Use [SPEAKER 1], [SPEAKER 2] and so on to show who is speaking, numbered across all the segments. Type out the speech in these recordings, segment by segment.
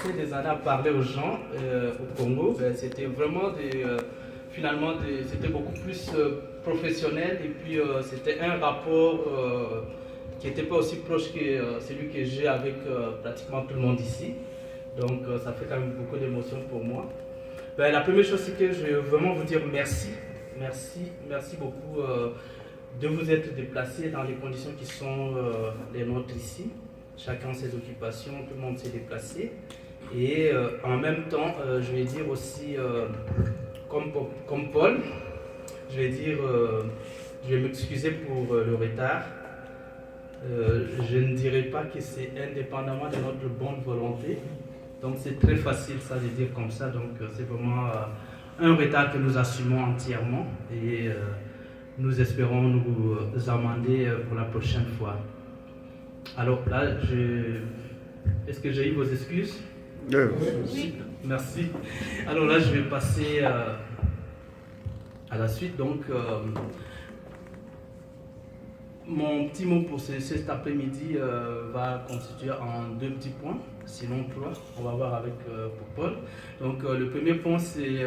[SPEAKER 1] passé des années à parler aux gens au Congo, c'était vraiment c'était beaucoup plus professionnel et puis c'était un rapport qui n'était pas aussi proche que celui que j'ai avec pratiquement tout le monde ici. Donc ça fait quand même beaucoup d'émotions pour moi. La première chose, c'est que je veux vraiment vous dire merci. Merci beaucoup de vous être déplacés dans les conditions qui sont les nôtres ici. Chacun ses occupations, tout le monde s'est déplacé. Et en même temps, je vais dire aussi, comme Paul, je vais m'excuser pour le retard. Je ne dirais pas que c'est indépendamment de notre bonne volonté. Donc c'est très facile ça de dire comme ça. Donc c'est vraiment un retard que nous assumons entièrement et nous espérons nous amender pour la prochaine fois. Alors là, est-ce que j'ai eu vos excuses?
[SPEAKER 2] Oui.
[SPEAKER 1] Merci. Alors là, je vais passer à la suite. Donc, mon petit mot pour cet après-midi va constituer en 2 petits points, sinon 3. On va voir avec pour Paul. Donc, le premier point, c'est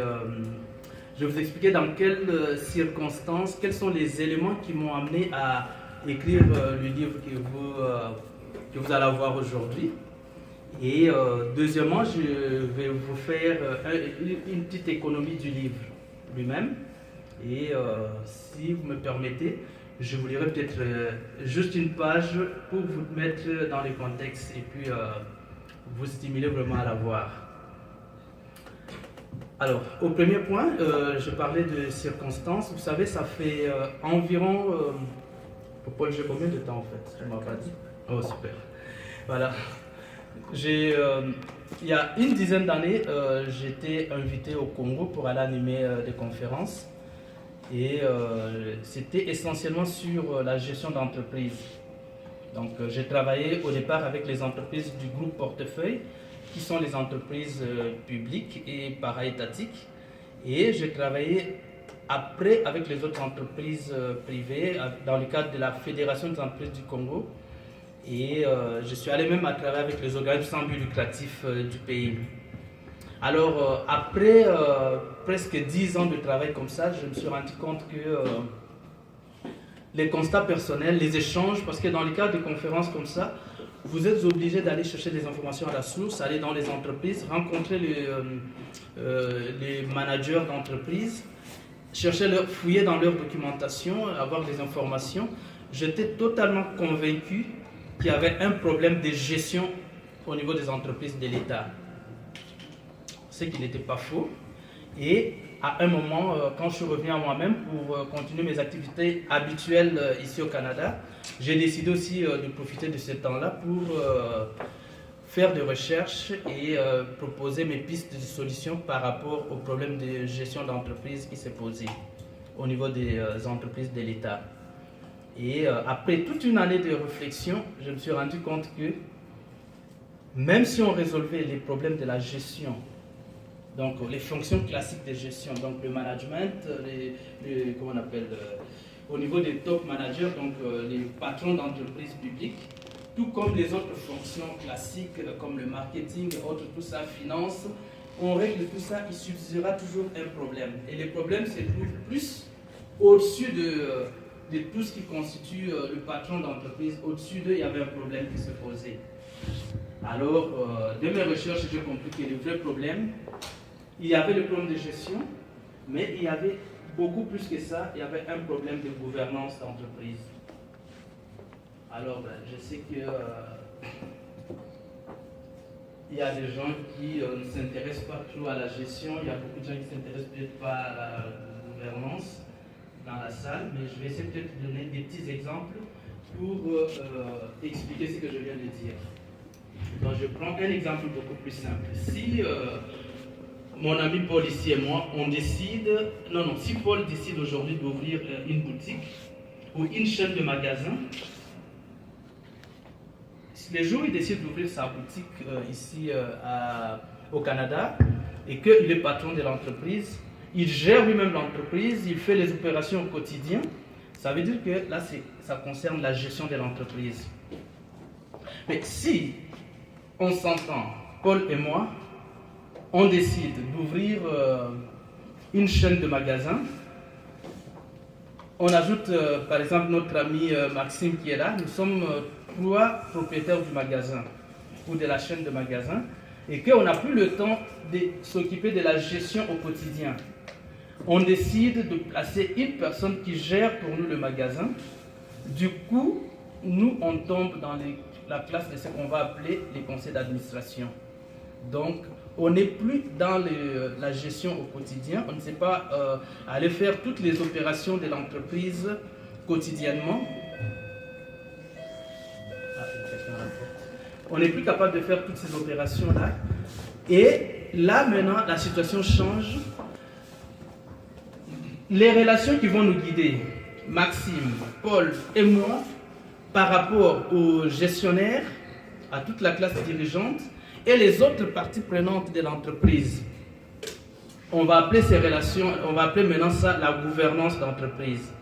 [SPEAKER 1] je vais vous expliquer dans quelles circonstances, quels sont les éléments qui m'ont amené à écrire le livre que vous allez avoir aujourd'hui. Et deuxièmement, je vais vous faire une petite économie du livre lui-même. Et si vous me permettez, je vous lirai peut-être juste une page pour vous mettre dans le contexte et puis vous stimuler vraiment à la voir. Alors, au premier point, je parlais de circonstances. Vous savez, ça fait environ... Paul, j'ai combien de temps en fait? Je ne m'as pas dit. Oh, super. Voilà. Il y a une dizaine d'années, j'étais invité au Congo pour aller animer des conférences. Et c'était essentiellement sur la gestion d'entreprise. Donc, j'ai travaillé au départ avec les entreprises du groupe Portefeuille, qui sont les entreprises publiques et para-étatiques. Et j'ai travaillé après avec les autres entreprises privées dans le cadre de la Fédération des entreprises du Congo. Et je suis allé même à travailler avec les organismes sans but lucratif du pays. Alors, après presque 10 ans de travail comme ça, je me suis rendu compte que les constats personnels, les échanges, parce que dans le cadre de conférences comme ça, vous êtes obligé d'aller chercher des informations à la source, aller dans les entreprises, rencontrer les managers d'entreprise, fouiller dans leur documentation, avoir des informations. J'étais totalement convaincu qu'il y avait un problème de gestion au niveau des entreprises de l'État. Ce qui n'était pas faux. Et à un moment, quand je suis revenu à moi-même pour continuer mes activités habituelles ici au Canada, j'ai décidé aussi de profiter de ce temps-là pour faire des recherches et proposer mes pistes de solutions par rapport au problème de gestion d'entreprise qui s'est posé au niveau des entreprises de l'État. Et après toute une année de réflexion, je me suis rendu compte que même si on résolvait les problèmes de la gestion, donc les fonctions classiques de gestion, donc le management, comment on appelle, au niveau des top managers, donc les patrons d'entreprises publiques, tout comme les autres fonctions classiques comme le marketing et autres, tout ça, finance, on règle tout ça, il subsistera toujours un problème. Et les problèmes se trouvent plus au-dessus de tout ce qui constitue le patron d'entreprise. Au-dessus d'eux, il y avait un problème qui se posait. Alors, de mes recherches, j'ai compris que le vrai problème, il y avait le problème de gestion, mais il y avait beaucoup plus que ça, il y avait un problème de gouvernance d'entreprise. Alors, je sais que il y a des gens qui ne s'intéressent pas trop à la gestion, il y a beaucoup de gens qui ne s'intéressent peut-être pas à la gouvernance dans la salle, mais je vais essayer peut-être de donner des petits exemples pour expliquer ce que je viens de dire. Donc, je prends un exemple beaucoup plus simple. Si mon ami Paul ici et moi, on décide, si Paul décide aujourd'hui d'ouvrir une boutique ou une chaîne de magasins, le jour où il décide d'ouvrir sa boutique ici au Canada et qu'il est patron de l'entreprise, il gère lui-même l'entreprise, il fait les opérations au quotidien, ça veut dire que là, ça concerne la gestion de l'entreprise. Mais si on s'entend Paul et moi, on décide d'ouvrir une chaîne de magasins. On ajoute par exemple notre ami Maxime qui est là. Nous sommes 3 propriétaires du magasin ou de la chaîne de magasins et qu'on n'a plus le temps de s'occuper de la gestion au quotidien. On décide de placer une personne qui gère pour nous le magasin. Du coup, nous, on tombe dans la classe de ce qu'on va appeler les conseils d'administration. Donc, on n'est plus dans la gestion au quotidien. On ne sait pas aller faire toutes les opérations de l'entreprise quotidiennement. On n'est plus capable de faire toutes ces opérations-là. Et là, maintenant, la situation change. Les relations qui vont nous guider, Maxime, Paul et moi, par rapport aux gestionnaires, à toute la classe dirigeante et les autres parties prenantes de l'entreprise. On va appeler ces relations, on va appeler maintenant ça la gouvernance d'entreprise.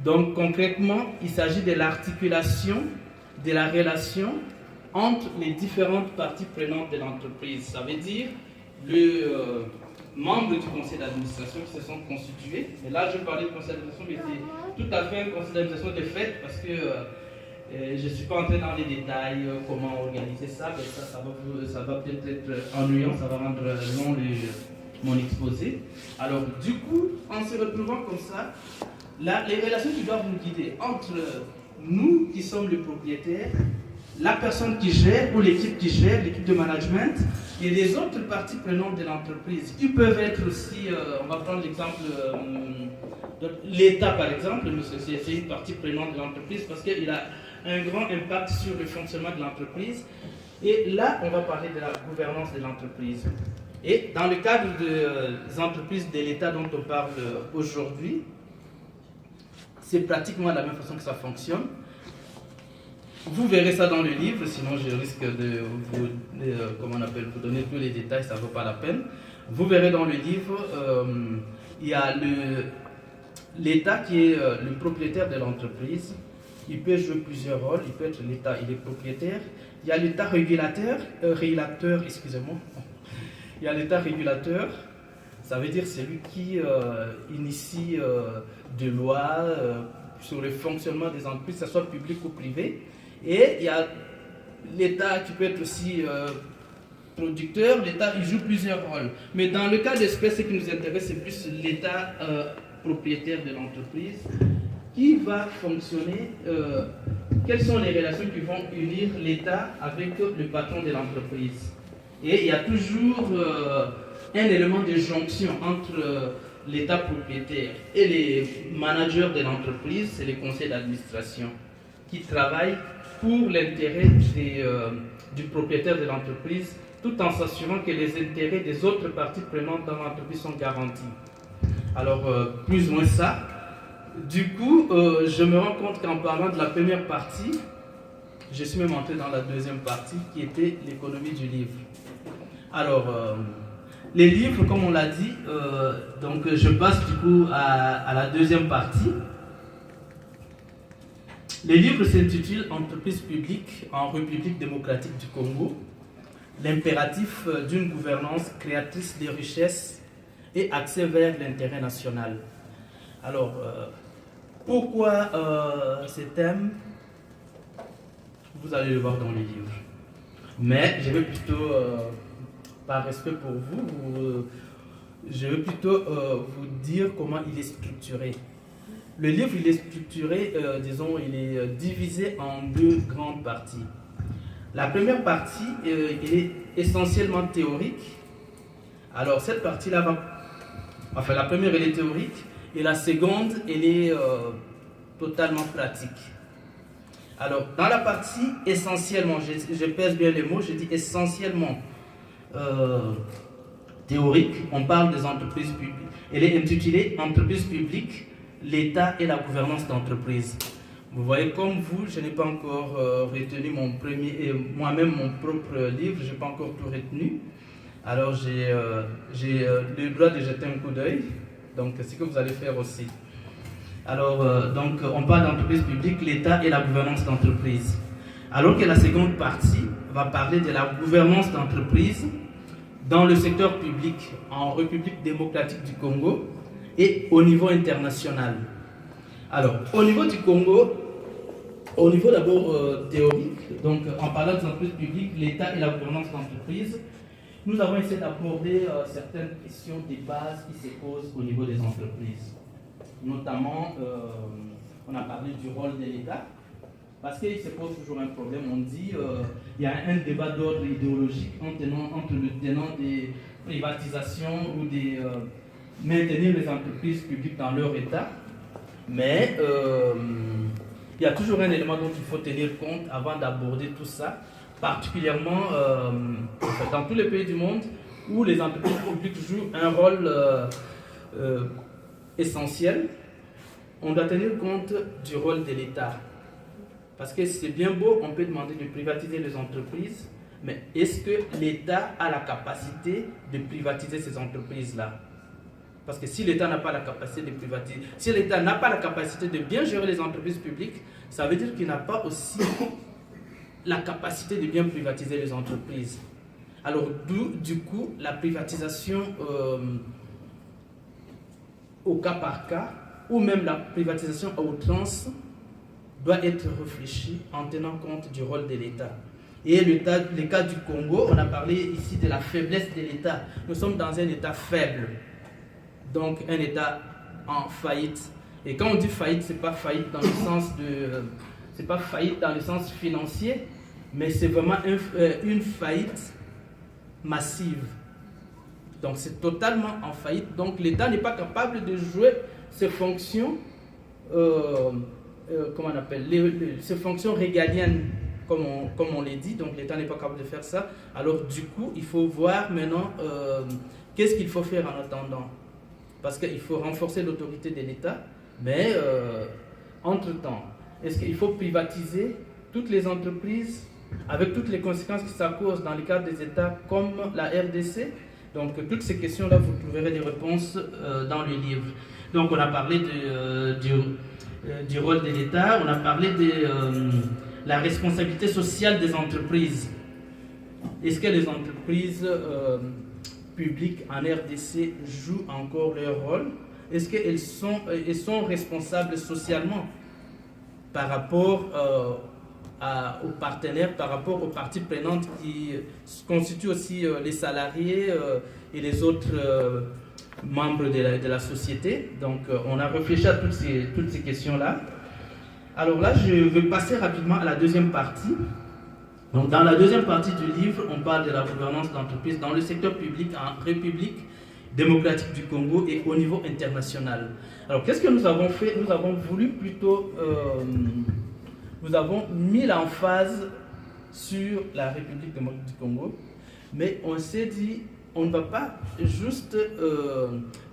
[SPEAKER 1] Donc concrètement, il s'agit de l'articulation de la relation entre les différentes parties prenantes de l'entreprise. Ça veut dire le membres du conseil d'administration qui se sont constitués. Et là, je parlais du conseil d'administration, mais c'est tout à fait un conseil d'administration de fait parce que je ne suis pas entré dans les détails, comment organiser ça, mais ça va peut-être être ennuyant, ça va rendre long mon exposé. Alors, du coup, en se retrouvant comme ça, là, les relations qui doivent nous guider entre nous qui sommes les propriétaires, la personne qui gère ou l'équipe qui gère, l'équipe de management, et les autres parties prenantes de l'entreprise. Ils peuvent être aussi, on va prendre l'exemple de l'État par exemple, c'est une partie prenante de l'entreprise parce qu'il a un grand impact sur le fonctionnement de l'entreprise. Et là, on va parler de la gouvernance de l'entreprise. Et dans le cadre des entreprises de l'État dont on parle aujourd'hui, c'est pratiquement de la même façon que ça fonctionne. Vous verrez ça dans le livre, sinon je risque de vous, vous donner tous les détails, ça ne vaut pas la peine. Vous verrez dans le livre, il y a l'État qui est le propriétaire de l'entreprise. Il peut jouer plusieurs rôles, il peut être l'État, il est propriétaire. Il y a l'État régulateur, excusez-moi. Il y a l'État régulateur, ça veut dire c'est lui qui initie des lois sur le fonctionnement des entreprises, que ce soit public ou privé. Et il y a l'État qui peut être aussi producteur, l'État il joue plusieurs rôles. Mais dans le cas d'espèce, ce qui nous intéresse, c'est plus l'État propriétaire de l'entreprise qui va fonctionner, quelles sont les relations qui vont unir l'État avec le patron de l'entreprise. Et il y a toujours un élément de jonction entre l'État propriétaire et les managers de l'entreprise, c'est les conseils d'administration qui travaillent pour l'intérêt du propriétaire de l'entreprise, tout en s'assurant que les intérêts des autres parties prenantes dans l'entreprise sont garantis. Alors, plus ou moins ça. Du coup, je me rends compte qu'en parlant de la première partie, je suis même entré dans la deuxième partie qui était l'économie du livre. Alors, les livres, comme on l'a dit, donc je passe du coup à la deuxième partie. Les livres s'intitulent Entreprises publiques en République démocratique du Congo, l'impératif d'une gouvernance créatrice de richesses et accès vers l'intérêt national. Alors, pourquoi ces thèmes? Vous allez le voir dans les livres. Mais je vais plutôt, par respect pour vous, je vais plutôt vous dire comment il est structuré. Le livre, il est structuré, disons, il est divisé en 2 grandes parties. La première partie, elle est essentiellement théorique. Alors, cette partie-là enfin, la première, elle est théorique, et la seconde, elle est totalement pratique. Alors, dans la partie essentiellement, je pèse bien les mots, je dis essentiellement théorique, on parle des entreprises publiques. Elle est intitulée Entreprises publiques, l'État et la gouvernance d'entreprise. Vous voyez, comme vous, je n'ai pas encore retenu moi-même mon propre livre, je n'ai pas encore tout retenu. Alors j'ai le droit de jeter un coup d'œil, donc c'est ce que vous allez faire aussi. Alors, donc on parle d'entreprise publique, l'État et la gouvernance d'entreprise. Alors que la seconde partie va parler de la gouvernance d'entreprise dans le secteur public en République démocratique du Congo et au niveau international. Alors, au niveau du Congo, au niveau d'abord théorique, donc en parlant des entreprises publiques, l'État et la gouvernance d'entreprise, nous avons essayé d'aborder certaines questions des bases qui se posent au niveau des entreprises. Notamment, on a parlé du rôle de l'État, parce qu'il se pose toujours un problème. On dit il y a un débat d'ordre idéologique entre le tenant des privatisations ou des maintenir les entreprises publiques dans leur état. Mais il y a toujours un élément dont il faut tenir compte avant d'aborder tout ça, particulièrement dans tous les pays du monde où les entreprises publiques jouent un rôle essentiel. On doit tenir compte du rôle de l'État. Parce que c'est bien beau, on peut demander de privatiser les entreprises, mais est-ce que l'État a la capacité de privatiser ces entreprises-là? Parce que si l'État n'a pas la capacité de privatiser, si l'État n'a pas la capacité de bien gérer les entreprises publiques, ça veut dire qu'il n'a pas aussi la capacité de bien privatiser les entreprises. Alors, du coup, la privatisation au cas par cas, ou même la privatisation à outrance, doit être réfléchi en tenant compte du rôle de l'État. Et le cas du Congo, on a parlé ici de la faiblesse de l'État. Nous sommes dans un État faible, donc un État en faillite. Et quand on dit faillite, c'est pas faillite dans le sens c'est pas faillite dans le sens financier, mais c'est vraiment une faillite massive. Donc c'est totalement en faillite. Donc l'État n'est pas capable de jouer ses fonctions. Comment on appelle, ces fonctions régaliennes, comme on les dit, donc l'État n'est pas capable de faire ça. Alors du coup, il faut voir maintenant qu'est-ce qu'il faut faire en attendant. Parce qu'il faut renforcer l'autorité de l'État, mais entre-temps, est-ce qu'il faut privatiser toutes les entreprises avec toutes les conséquences que ça cause dans le cadre des États comme la RDC? Donc toutes ces questions-là, vous trouverez des réponses dans le livre. Donc on a parlé du rôle de l'État, on a parlé de la responsabilité sociale des entreprises. Est-ce que les entreprises publiques en RDC jouent encore leur rôle? Est-ce qu'elles sont responsables socialement par rapport aux partenaires, par rapport aux parties prenantes qui constituent aussi les salariés et les autres membres de la société? Donc on a réfléchi à toutes ces questions-là. Alors là, je vais passer rapidement à la deuxième partie. Donc dans la deuxième partie du livre, on parle de la gouvernance d'entreprise dans le secteur public en République démocratique du Congo et au niveau international. Alors qu'est-ce que nous avons fait? Nous avons voulu plutôt... nous avons mis l'emphase sur la République démocratique du Congo, mais on s'est dit, on ne va pas juste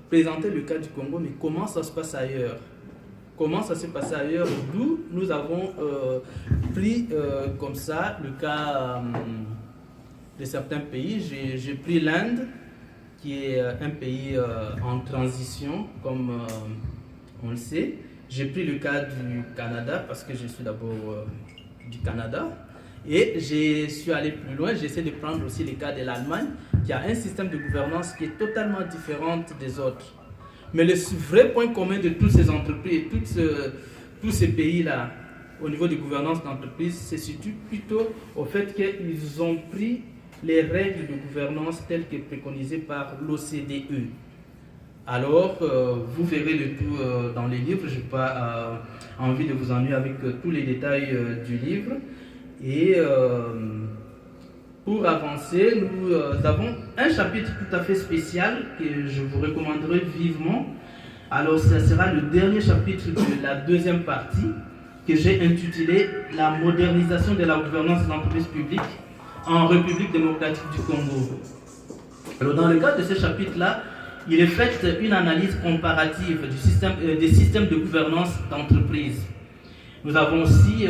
[SPEAKER 1] présenter le cas du Congo, mais comment ça se passe ailleurs. Comment ça s'est passé ailleurs, d'où nous avons pris comme ça le cas de certains pays. J'ai pris l'Inde, qui est un pays en transition, comme on le sait. J'ai pris le cas du Canada, parce que je suis d'abord du Canada. Et je suis allé plus loin, j'essaie de prendre aussi le cas de l'Allemagne, qui a un système de gouvernance qui est totalement différent des autres. Mais le vrai point commun de toutes ces entreprises, tous ces pays-là, au niveau de gouvernance d'entreprise, se situe plutôt au fait qu'ils ont pris les règles de gouvernance telles que préconisées par l'OCDE. Alors, vous verrez le tout dans les livres. Je n'ai pas envie de vous ennuyer avec tous les détails du livre. Et pour avancer, nous avons un chapitre tout à fait spécial que je vous recommanderai vivement. Alors, ce sera le dernier chapitre de la deuxième partie que j'ai intitulé « La modernisation de la gouvernance des entreprises publiques en République démocratique du Congo ». Alors, dans le cadre de ce chapitre-là, il est fait une analyse comparative des systèmes de gouvernance d'entreprise. Nous avons aussi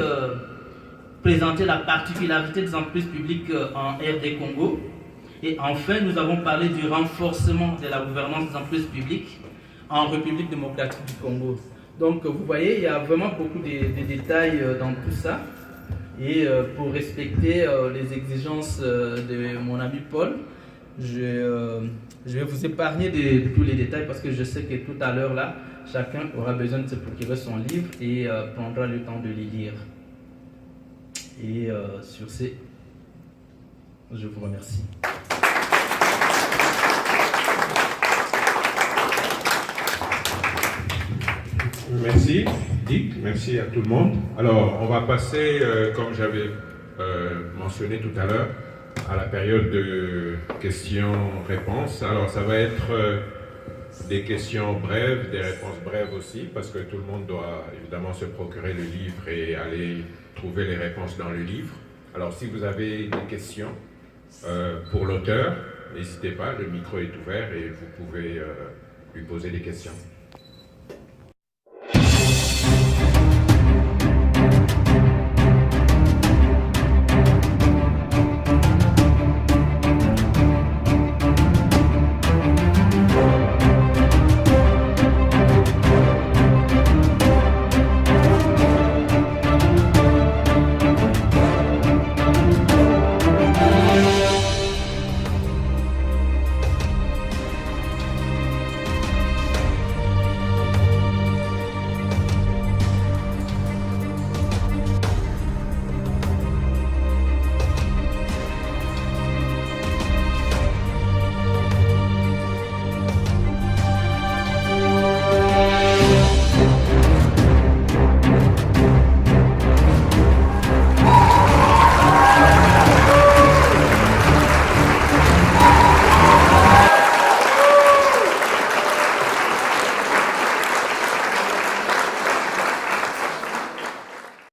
[SPEAKER 1] présenté la particularité des entreprises publiques en RD Congo. Et enfin, nous avons parlé du renforcement de la gouvernance des entreprises publiques en République démocratique du Congo. Donc, vous voyez, il y a vraiment beaucoup de détails dans tout ça. Et pour respecter les exigences de mon ami Paul, je vais vous épargner de tous les détails parce que je sais que tout à l'heure là, chacun aura besoin de se procurer son livre et prendra le temps de les lire. Et sur ce, je vous remercie.
[SPEAKER 2] Merci Dick, merci à tout le monde. Alors, on va passer, comme j'avais mentionné tout à l'heure, à la période de questions-réponses. Alors, ça va être des questions brèves, des réponses brèves aussi, parce que tout le monde doit évidemment se procurer le livre et aller trouver les réponses dans le livre. Alors, si vous avez des questions pour l'auteur, n'hésitez pas, le micro est ouvert et vous pouvez lui poser des questions.